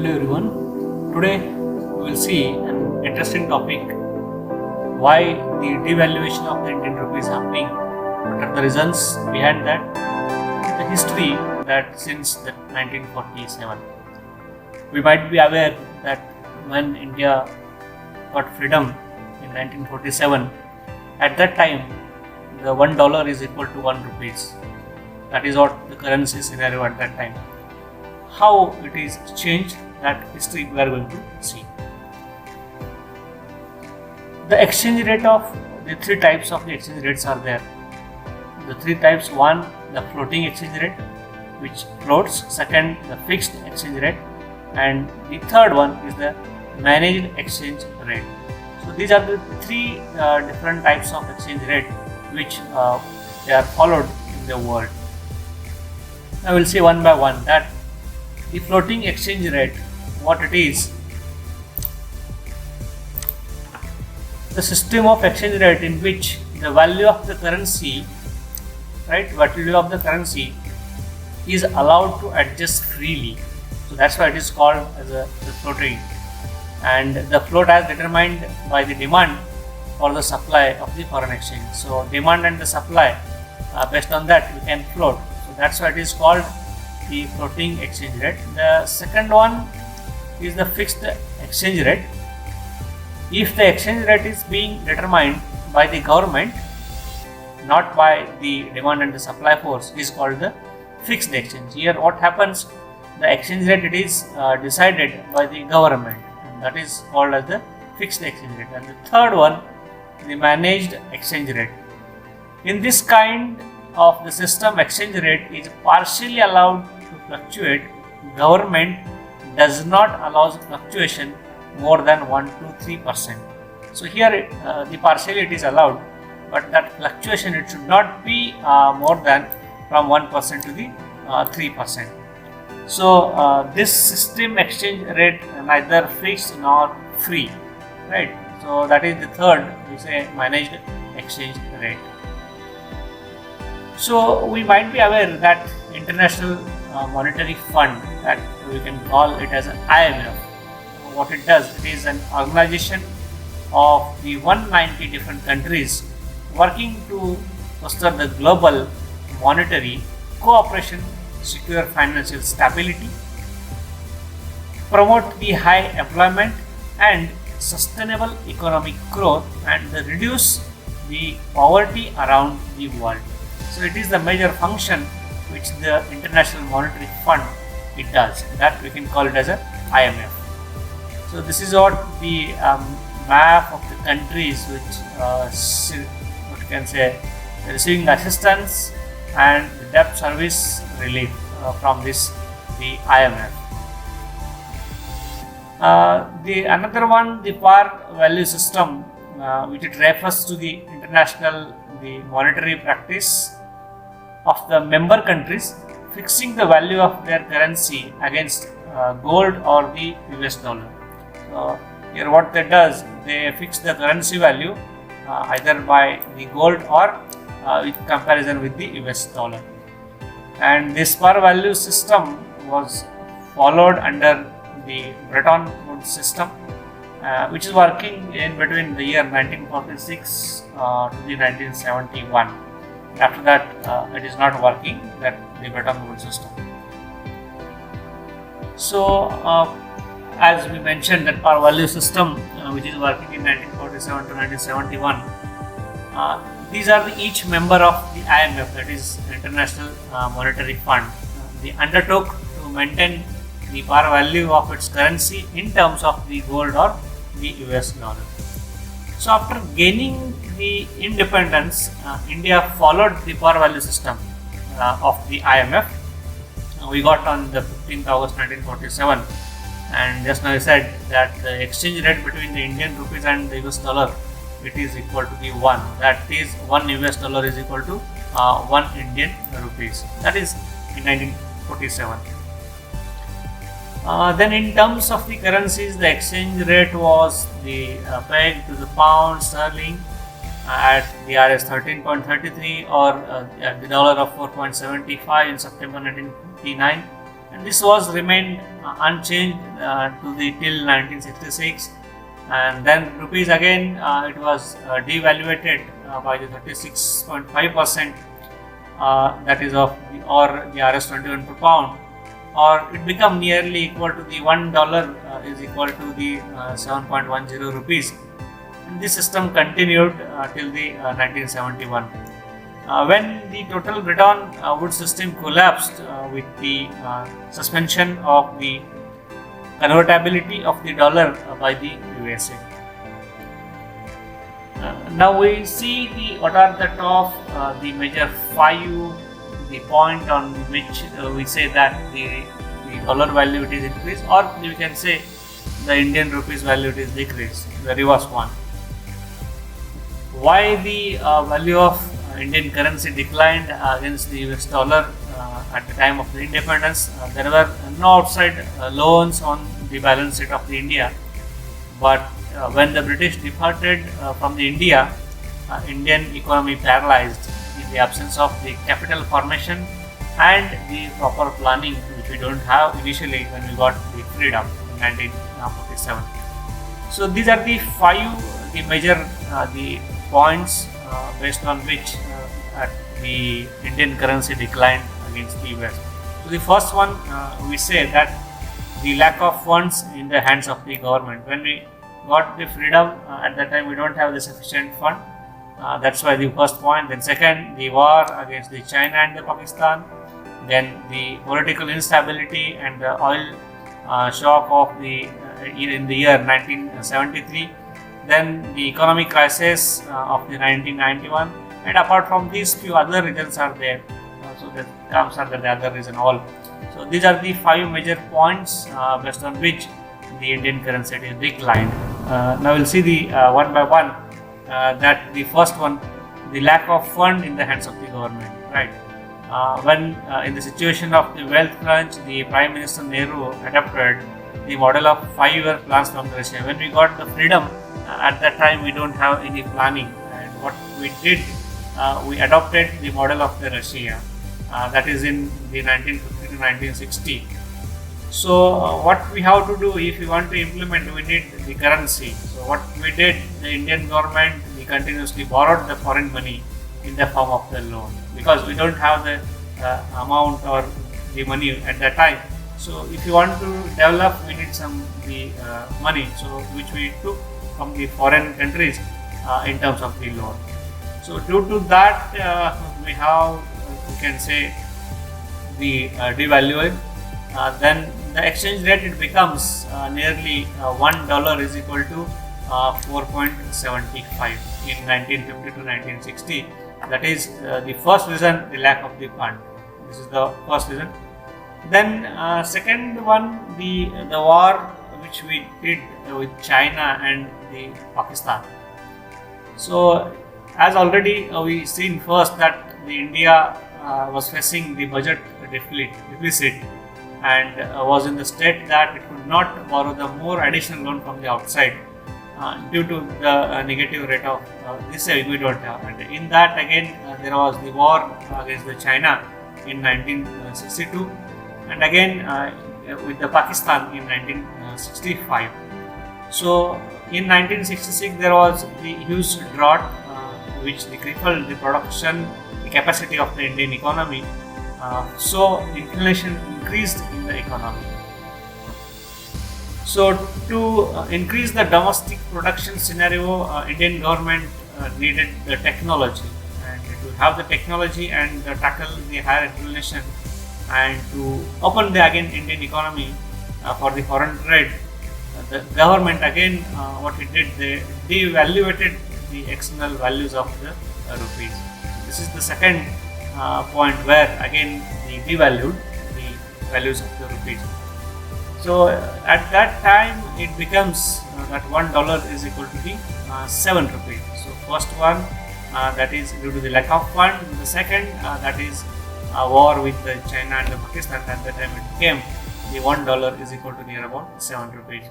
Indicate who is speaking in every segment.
Speaker 1: Hello everyone. Today we will see an interesting topic: why the devaluation of the Indian rupee is happening. What are the reasons behind that? The history that since the 1947. We might be aware that when India got freedom in 1947, at that time the $1 is equal to 1 rupees. That is what the currency scenario at that time. How it is changed, that history we are going to see. The exchange rate of the three types of the exchange rates are there. The three types: one, the floating exchange rate, which floats; second, the fixed exchange rate; and the third one is the managed exchange rate. So these are the three different types of exchange rate which they are followed in the world. I will see one by one that the floating exchange rate, what it is. The system of exchange rate in which the value of the currency, is allowed to adjust freely. So that's why it is called as the floating. And the float is determined by the demand for the supply of the foreign exchange. So demand and the supply, based on that we can float. So that's why it is called the floating exchange rate. The second one is the fixed exchange rate. If the exchange rate is being determined by the government, not by the demand and the supply force, it is called the fixed exchange. Here what happens, the exchange rate it is decided by the government, and that is called as the fixed exchange rate. And the third one, the managed exchange rate. In this kind of the system, exchange rate is partially allowed to fluctuate. Government does not allow fluctuation more than 1 to 3%. So here the partially it is allowed, but that fluctuation it should not be more than from 1% to the 3%. So this system exchange rate neither fixed nor free, right? So that is the third, we say, managed exchange rate. So we might be aware that International Monetary Fund, that we can call it as an IMF. What it does, it is an organization of the 190 different countries working to foster the global monetary cooperation, secure financial stability, promote the high employment and sustainable economic growth, and reduce the poverty around the world. So it is the major function which the International Monetary Fund it does. That we can call it as a IMF. So this is what the map of the countries which what you can say receiving assistance and debt service relief from the IMF. The another one, the par value system, which it refers to the monetary practice of the member countries fixing the value of their currency against gold or the US dollar. So here what they does, they fix the currency value either by the gold or with comparison with the US dollar. And this par value system was followed under the Bretton Woods system, which is working in between the year 1946 to the 1971. After that, it is not working, that the Bretton Woods system. So, as we mentioned, that par value system, which is working in 1947 to 1971, these are each member of the IMF, that is International Monetary Fund. They undertook to maintain the par value of its currency in terms of the gold or the US dollar. So after gaining the independence, India followed the par value system of the IMF. We got on the 15th August 1947, and just now I said that the exchange rate between the Indian rupees and the US dollar, it is equal to the 1. That is 1 US dollar is equal to 1 Indian rupees. That is in 1947. Then in terms of the currencies, the exchange rate was the pegged to the pound sterling at the Rs 13.33 or at the dollar of 4.75 in September 1959, and this was remained unchanged to the till 1966, and then rupees again it was devaluated by the 36.5%, that is of the, or the Rs21 per pound, or it become nearly equal to the $1 is equal to the 7.10 rupees. And this system continued till the 1971. When the total Bretton Woods system collapsed with the suspension of the convertibility of the dollar by the USA. Now we see what are the top the major 5 the point on which we say that the dollar value it is increased, or we can say the Indian rupees value it is decreased, the reverse one. Why the value of Indian currency declined against the US dollar at the time of the independence? There were no outside loans on the balance sheet of the India, but when the British departed from the India, Indian economy paralyzed in the absence of the capital formation and the proper planning, which we don't have initially when we got the freedom in 1947. So these are the 5 the major the points based on which the Indian currency declined against the US. So the first one we say that the lack of funds in the hands of the government. When we got the freedom at that time we don't have the sufficient fund. That's why the first point. Then second, the war against the China and the Pakistan. Then the political instability and the oil shock of the in the year 1973. Then the economic crisis of the 1991. And apart from these, few other reasons are there. So the terms are the other reason all. So these are the 5 major points based on which the Indian currency is declined. Now we'll see the one by one. That the first one, the lack of fund in the hands of the government, right? When in the situation of the wealth crunch, the Prime Minister Nehru adopted the model of 5-year plans from Russia. When we got the freedom, at that time we don't have any planning, and what we did, we adopted the model of the Russia, that is in the 1950 to 1960. So what we have to do if we want to implement, we need the currency. So what we did, the Indian government, we continuously borrowed the foreign money in the form of the loan, because we don't have the amount or the money at that time. So if you want to develop, we need some the money, so which we took from the foreign countries in terms of the loan. So due to that, we have, we can say, the devaluing. Then the exchange rate it becomes nearly $1 is equal to 4.75 in 1950 to 1960. That is the first reason, the lack of the fund. This is the first reason. Then second one, the war which we did with China and the Pakistan. So as already we seen first that the India was facing the budget deficit and was in the state that it could not borrow the more additional loan from the outside due to the negative rate of this we don't have. And in that again there was the war against the China in 1962, and again with the Pakistan in 1965. So in 1966 there was the huge drought which crippled the production, the capacity of the Indian economy. So inflation increased in the economy. So to increase the domestic production scenario, Indian government needed the technology, and to have the technology and tackle the higher inflation and to open the again Indian economy for the foreign trade. The government again what it did, they devaluated the external values of the rupees. This is the second point where again they devalued the values of the rupees. So at that time it becomes that $1 is equal to the 7 rupees. So first one that is due to the lack of fund. The second that is war with the China and the Pakistan. At that time it became the $1 is equal to near about 7 rupees.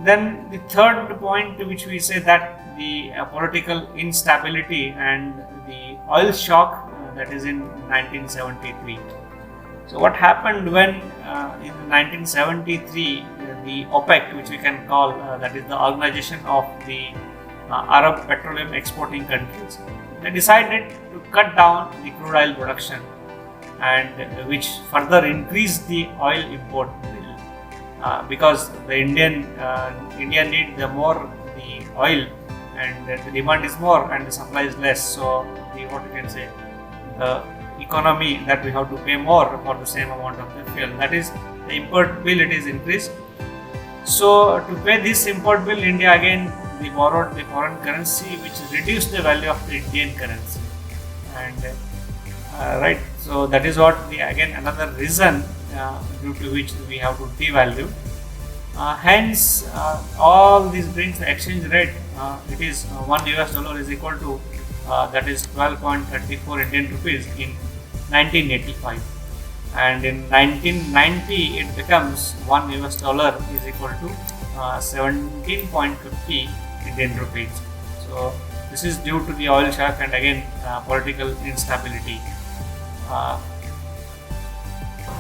Speaker 1: Then the third point which we say that the political instability and the oil shock that is in 1973. So what happened when in 1973 the OPEC, which we can call that is the Organization of the Arab Petroleum Exporting Countries, they decided to cut down the crude oil production, and which further increased the oil import bill because the India need the more the oil, and the demand is more and the supply is less. So the what you can say the economy that we have to pay more for the same amount of the fuel. That is the import bill. It is increased. So to pay this import bill, India again they borrowed the foreign currency, which reduced the value of the Indian currency, and right. So that is what the again another reason due to which we have to devalue. Hence, all this brings the exchange rate. It is $1 is equal to that is 12.34 Indian rupees in 1985, and in 1990 it becomes $1 is equal to 17.50 Indian rupees. So this is due to the oil shock and again political instability.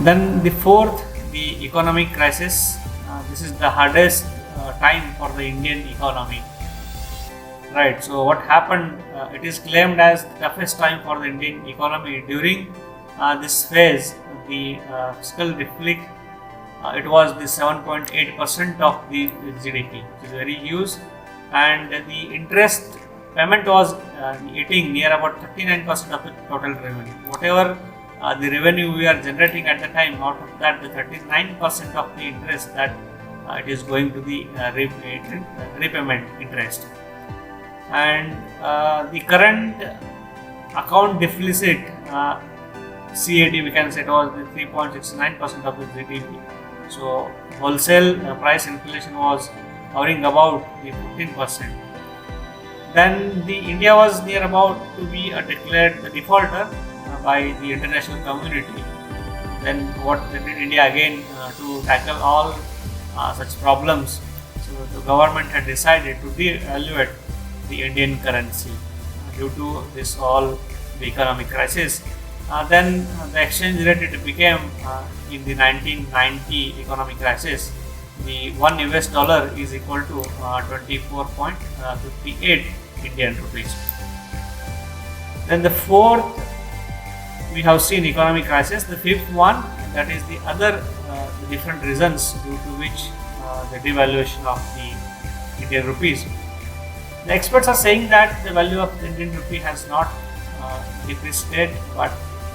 Speaker 1: Then the fourth, the economic crisis. This is the hardest time for the Indian economy. Right. So what happened? It is claimed as the toughest time for the Indian economy during this phase. The fiscal deficit it was the 7.8% of the GDP, which is very huge, and the interest payment was eating near about 39% of the total revenue. Whatever the revenue we are generating at the time, out of that the 39% of the interest that it is going to the repayment interest, and the current account deficit CAD we can say it was the 3.69% of the GDP. So wholesale price inflation was hovering about the 15%. Then the India was near about to be declared the defaulter by the international community. Then what did India again to tackle all such problems? So the government had decided to devaluate the Indian currency due to this all the economic crisis. Then the exchange rate it became in the 1990 economic crisis, the $1 is equal to 24.58 Indian rupees. Then the fourth, we have seen economic crisis. The fifth one, that is the other the different reasons due to which the devaluation of the Indian rupees. The experts are saying that the value of the Indian rupee has not depreciated, but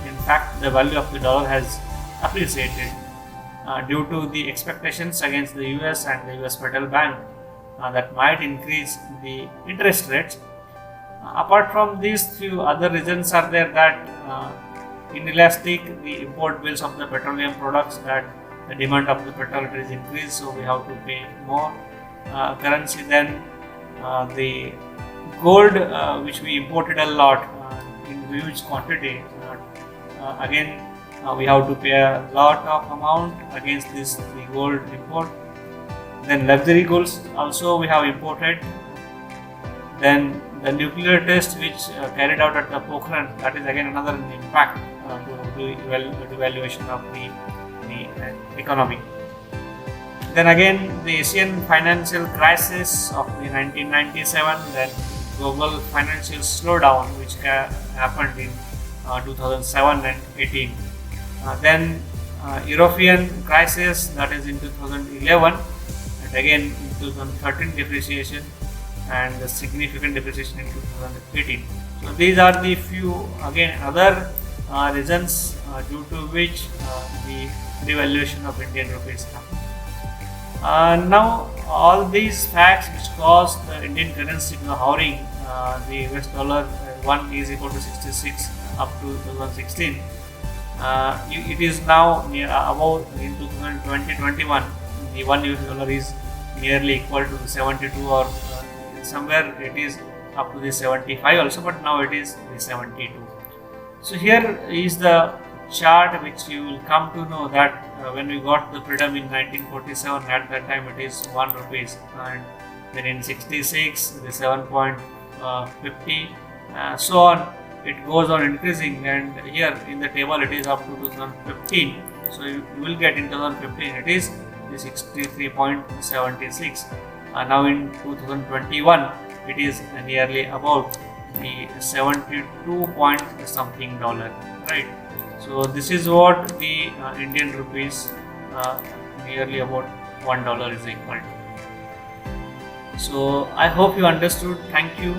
Speaker 1: in fact the value of the dollar has appreciated due to the expectations against the US and the US Federal Bank that might increase the interest rates. Apart from these, few other reasons are there that inelastic the import bills of the petroleum products, that the demand of the petrol is increased, so we have to pay more currency. Then the gold which we imported a lot in huge quantity, again we have to pay a lot of amount against this the gold import. Then luxury goods also we have imported. Then the nuclear test which carried out at the Pokhran, that is again another impact to the evaluation of the economy. Then again the Asian financial crisis of the 1997, then global financial slowdown which happened in 2007 and 18. Then European crisis, that is in 2011, and again in 2013 depreciation, and the significant depreciation in 2018. So these are the few again other reasons due to which the devaluation of Indian rupees happened. Now all these facts which caused the Indian currency to hovering, the US dollar 1 is equal to 66 up to 2016. It is now near about in 2020-21, the $1 is nearly equal to 72, or somewhere it is up to the 75 also, but now it is the 72. So here is the chart which you will come to know that when we got the freedom in 1947, at that time it is 1 rupees, and then in 66 the 7.50, so on. it goes on increasing, and here in the table it is up to 2015. So you will get in 2015 it is the 63.76. Now in 2021 it is nearly about the 72 point something dollar, right? So this is what the Indian rupees nearly about $1 is equal to. So I hope you understood. Thank you.